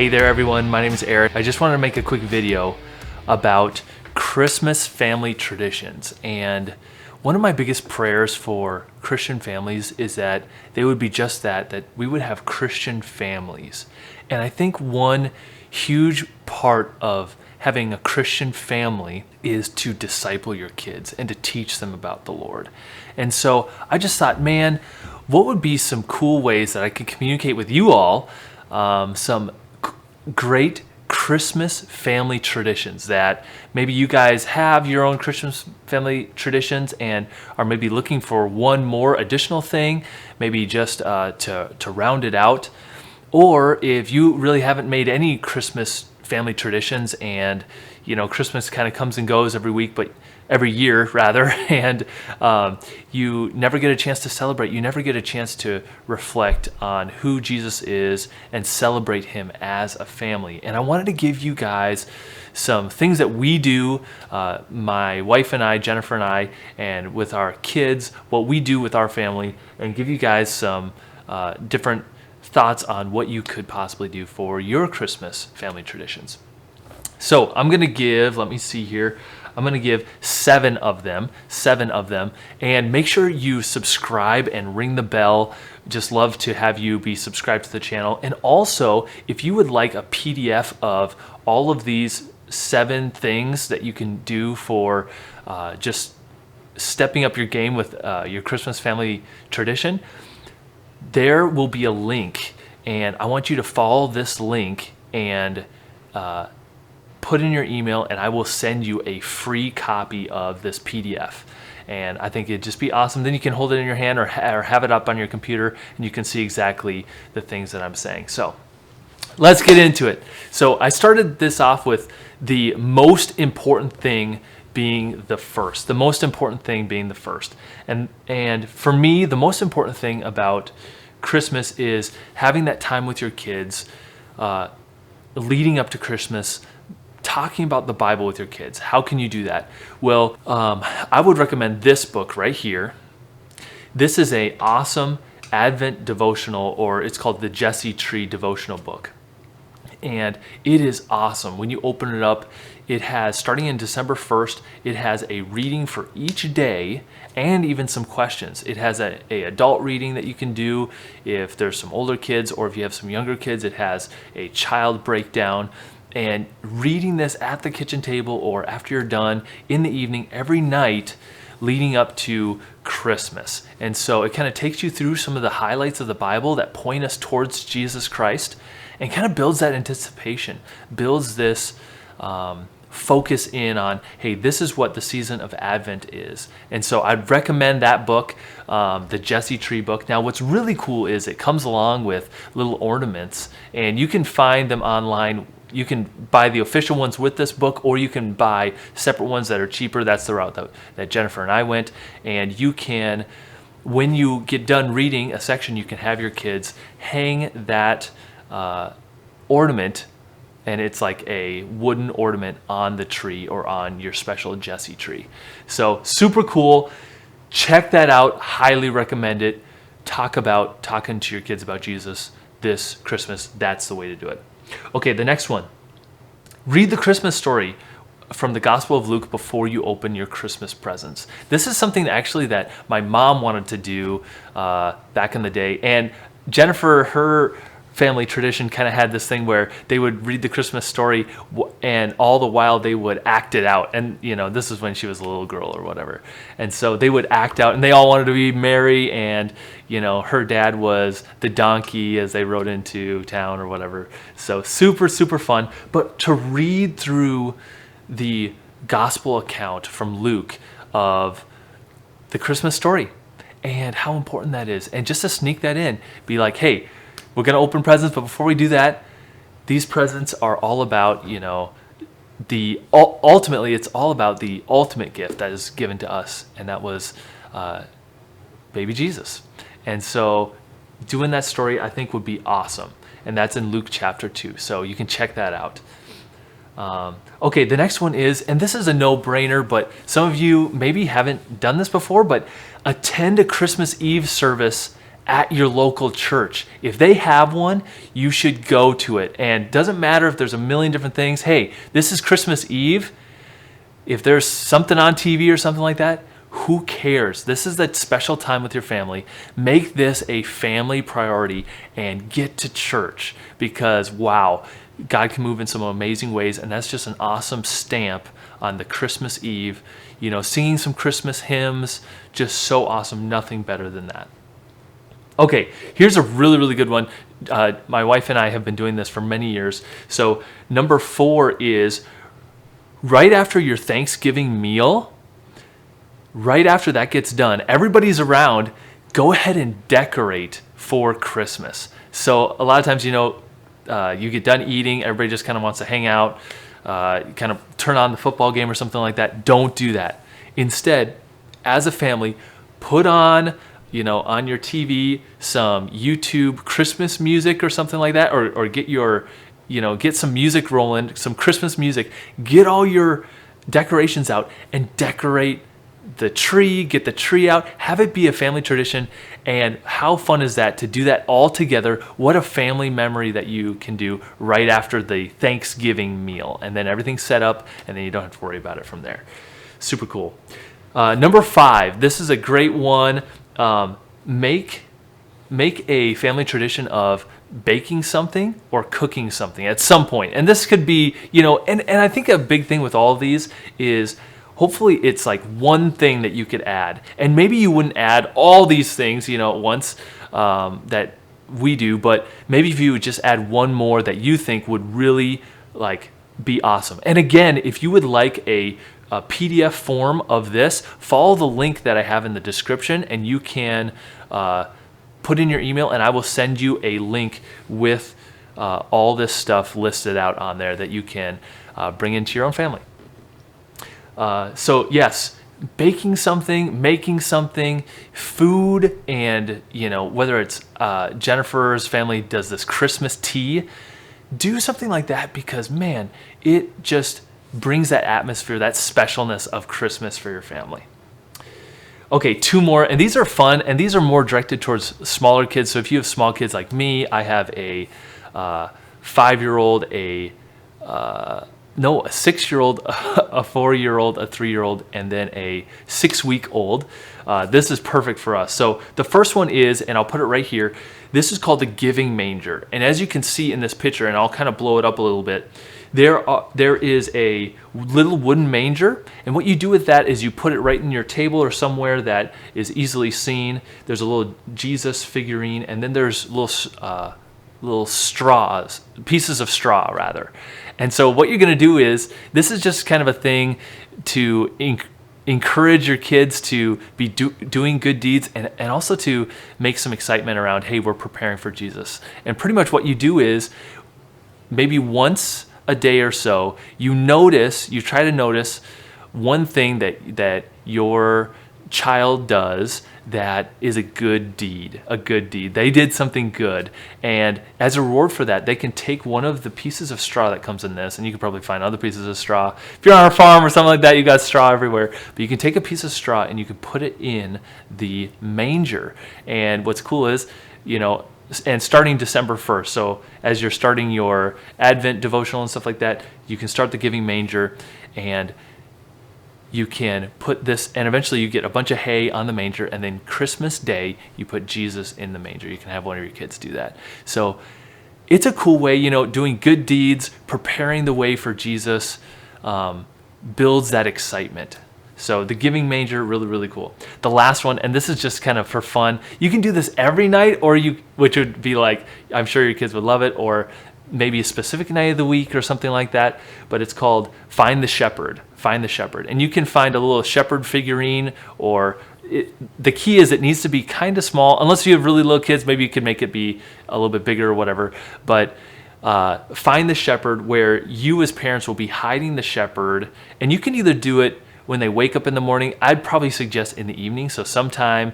Hey there everyone, my name is Eric. I just wanted to make a quick video about Christmas family traditions. And one of my biggest prayers for Christian families is that they would be just that we would have Christian families. And I think one huge part of having a Christian family is to disciple your kids and to teach them about the Lord. And so I just thought, man, what would be some cool ways that I could communicate with you all some great Christmas family traditions that maybe you guys have your own Christmas family traditions and are maybe looking for one more additional thing, maybe just to round it out. Or if you really haven't made any Christmas family traditions and Christmas kind of comes and goes every year rather, and you never get a chance to celebrate, you never get a chance to reflect on who Jesus is and celebrate him as a family. And I wanted to give you guys some things that we do, my wife and I, Jennifer and I, and with our kids, what we do with our family, and give you guys some different thoughts on what you could possibly do for your Christmas family traditions. So I'm going to give, let me see here, I'm going to give seven of them, and make sure you subscribe and ring the bell. Just love to have you be subscribed to the channel. And also, if you would like a PDF of all of these 7 things that you can do for just stepping up your game with your Christmas family tradition, there will be a link, and I want you to follow this link and put in your email, and I will send you a free copy of this PDF. And I think it'd just be awesome. Then you can hold it in your hand or have it up on your computer, and you can see exactly the things that I'm saying. So let's get into it. So I started this off with the most important thing being the first. The most important thing being the first. And for me, the most important thing about Christmas is having that time with your kids, leading up to Christmas, talking about the Bible with your kids. How can you do that? Well, I would recommend this book right here. This is an awesome Advent devotional, or it's called the Jesse Tree devotional book. And it is awesome. When you open it up, it has, starting in December 1st, it has a reading for each day and even some questions. It has a adult reading that you can do if there's some older kids, or if you have some younger kids, it has a child breakdown. And reading this at the kitchen table or after you're done in the evening every night leading up to Christmas. And so it kind of takes you through some of the highlights of the Bible that point us towards Jesus Christ, and kind of builds that anticipation, builds this focus in on, hey, this is what the season of Advent is. And so I'd recommend that book, the Jesse Tree book. Now, what's really cool is it comes along with little ornaments, and you can find them online. You can buy the official ones with this book, or you can buy separate ones that are cheaper. That's the route that Jennifer and I went. And you can, when you get done reading a section, you can have your kids hang that ornament, and it's like a wooden ornament on the tree or on your special Jesse tree. So super cool. Check that out. Highly recommend it. Talking to your kids about Jesus this Christmas. That's the way to do it. Okay, the next one. Read the Christmas story from the Gospel of Luke before you open your Christmas presents. This is something that my mom wanted to do back in the day. And Jennifer, her family tradition kind of had this thing where they would read the Christmas story, and all the while they would act it out. And this is when she was a little girl or whatever. And so they would act out, and they all wanted to be merry, and her dad was the donkey as they rode into town or whatever. So super, super fun. But to read through the gospel account from Luke of the Christmas story and how important that is, and just to sneak that in, be like, hey, we're going to open presents, but before we do that, these presents are all about, ultimately it's all about the ultimate gift that is given to us, and that was baby Jesus. And so doing that story, I think, would be awesome. And that's in Luke chapter 2. So you can check that out. Okay, the next one is, and this is a no-brainer, but some of you maybe haven't done this before, but attend a Christmas Eve service at your local church. If they have one, you should go to it. And doesn't matter if there's a million different things. Hey, this is Christmas Eve. If there's something on TV or something like that, who cares? This is that special time with your family. Make this a family priority and get to church, because wow, God can move in some amazing ways, and that's just an awesome stamp on the Christmas Eve. Singing some Christmas hymns, just so awesome. Nothing better than that. Okay, here's a really, really good one. My wife and I have been doing this for many years. So number 4 is right after your Thanksgiving meal, right after that gets done, everybody's around, go ahead and decorate for Christmas. So a lot of times, you get done eating, everybody just kind of wants to hang out, kind of turn on the football game or something like that. Don't do that. Instead, as a family, put on, on your TV some YouTube Christmas music or something like that, or get some music rolling, some Christmas music. Get all your decorations out and decorate the tree, get the tree out, have it be a family tradition. And how fun is that to do that all together? What a family memory that you can do right after the Thanksgiving meal, and then everything's set up, and then you don't have to worry about it from there. Super cool. Number 5, this is a great one. Make a family tradition of baking something or cooking something at some point. And this could be, and I think a big thing with all of these is hopefully it's like one thing that you could add. And maybe you wouldn't add all these things, at once that we do, but maybe if you would just add one more that you think would really be awesome. And again, if you would like a PDF form of this, follow the link that I have in the description, and you can put in your email, and I will send you a link with all this stuff listed out on there that you can bring into your own family. So yes, baking something, making something, food, and whether it's Jennifer's family does this Christmas tea, do something like that, because man, it just brings that atmosphere, that specialness of Christmas for your family. Okay, 2 more, and these are fun, and these are more directed towards smaller kids. So if you have small kids like me, I have a 5-year-old, a 6-year-old, a 4-year-old, a 3-year-old, and then a 6-week-old. This is perfect for us. So the first one is, and I'll put it right here, this is called the Giving Manger. And as you can see in this picture, and I'll kind of blow it up a little bit, there is a little wooden manger, and what you do with that is you put it right in your table or somewhere that is easily seen. There's a little Jesus figurine, and then there's little straws, pieces of straw rather. And so what you're going to do is, this is just kind of a thing to encourage your kids to be doing good deeds, and also to make some excitement around, hey, we're preparing for Jesus. And pretty much what you do is, maybe once a day or so, you try to notice one thing that your child does that is a good deed. They did something good, and as a reward for that, they can take one of the pieces of straw that comes in this, and you can probably find other pieces of straw. If you're on a farm or something like that, you got straw everywhere, but you can take a piece of straw and you can put it in the manger. And what's cool is, and starting December 1st, so as you're starting your Advent devotional and stuff like that, you can start the Giving Manger, and you can put this, and eventually you get a bunch of hay on the manger, and then Christmas Day, you put Jesus in the manger. You can have one of your kids do that. So it's a cool way, doing good deeds, preparing the way for Jesus, builds that excitement. So the Giving Manger, really, really cool. The last one, and this is just kind of for fun. You can do this every night, which would be like, I'm sure your kids would love it, or maybe a specific night of the week or something like that. But it's called Find the Shepherd. Find the Shepherd. And you can find a little shepherd figurine, or the key is it needs to be kind of small. Unless you have really little kids, maybe you can make it be a little bit bigger or whatever. But find the shepherd, where you as parents will be hiding the shepherd, and you can either do it when they wake up in the morning. I'd probably suggest in the evening. So sometime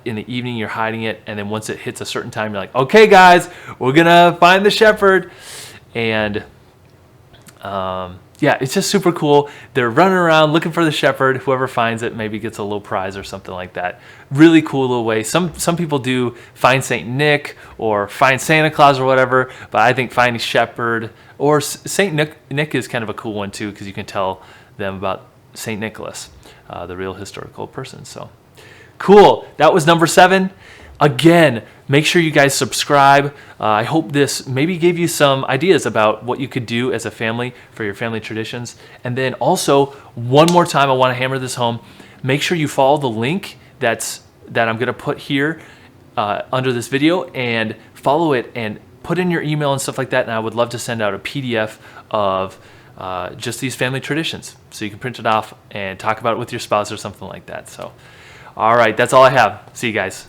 in the evening you're hiding it, and then once it hits a certain time, you're like, okay guys, we're gonna find the shepherd. And Yeah, it's just super cool. They're running around looking for the shepherd. Whoever finds it maybe gets a little prize or something like that. Really cool little way. Some people do find Saint Nick or find Santa Claus or whatever, but I think finding shepherd or Saint Nick is kind of a cool one too, because you can tell them about Saint Nicholas, the real historical person. So cool. That was number 7. Again, make sure you guys subscribe. I hope this maybe gave you some ideas about what you could do as a family for your family traditions. And then also, one more time, I want to hammer this home. Make sure you follow the link that I'm going to put here under this video, and follow it and put in your email and stuff like that. And I would love to send out a PDF of just these family traditions, so you can print it off and talk about it with your spouse or something like that. So, all right, that's all I have. See you guys.